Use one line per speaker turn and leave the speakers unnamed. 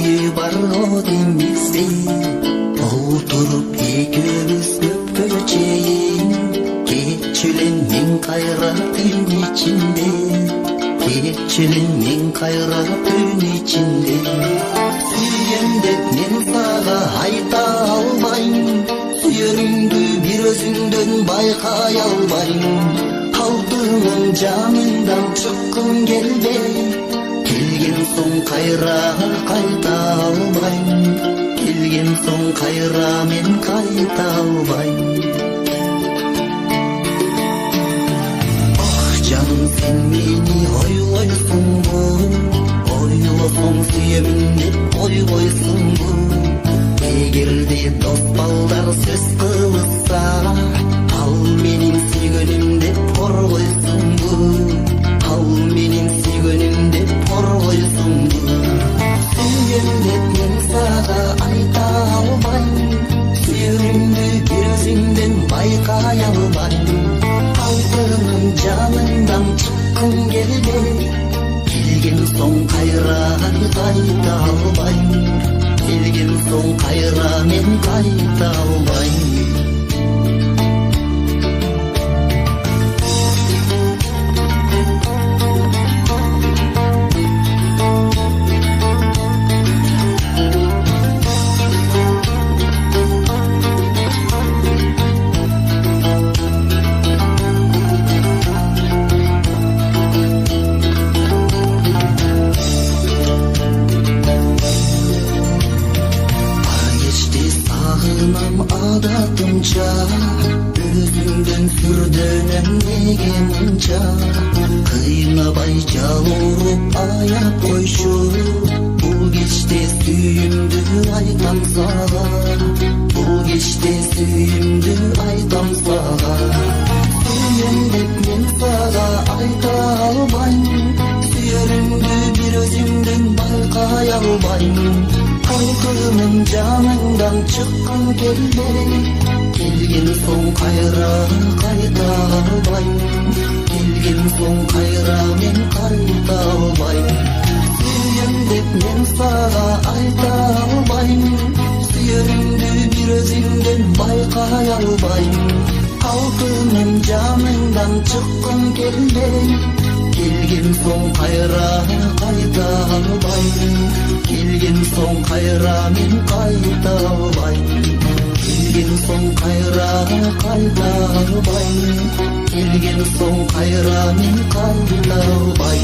үйү бар го деймизби, отуруп экөөбүз көпкө чейин. Кеччү элем мен кайра түн ичинде, кеччү элем мен кайра түн ичинде. Сүйгөн деп мен сага айта албайм, сүйөрүңдү бир өзүңдөн байкай албайм. Алтыным жаныңдан чыккым келбей, келген соң кайра кайта албайм, келген соң кайра мен кайта албайм. Ах жаным, сен мени ойлойсуңбу, ойлосоң сүйөмүн деп ойгойсуңбу? Эгерде дос балдар сөз кылышса, ал менин сүйгөнүм деп коргойсуңбу? Ал менин сүйгөнүм деп коргойсуңбу? Сүйгөн деп мен сага айта албайм, сүйөрүмдү бир өзүңдөн байкай албайм. Алтыным жаныңдан чыккым келбей, келген соң кайра кайта албайм, келген соң кайра мен кайта албайм. Адатымча өзүңдөн сүрдөнөм неге мынча, кыйнабай жалуруп аяп койчу. Бул кечте сүйүмдү айтам сага, бул кечте сүйүмдү айтам сага. Сүйөм деп мен сага айта албайм, сүйөрүмдү бир өзүңдөн байкай албайм. Алтыным жаныңдан чыккым келбей, келген соң кайра кайта албайм, келген соң кайра мен кайта албайм. Сүйөм деп мен сага айта албайм, сүйөрүмдү бир өзүңдөн байкай албайм. Алтыным жаныңдан чыккым келбей, келген соң кайра кайта албайм, келген соң кайра мен кайта албайм, келген соң кайра кайта албайм, келген соң кайра мен кайта албайм.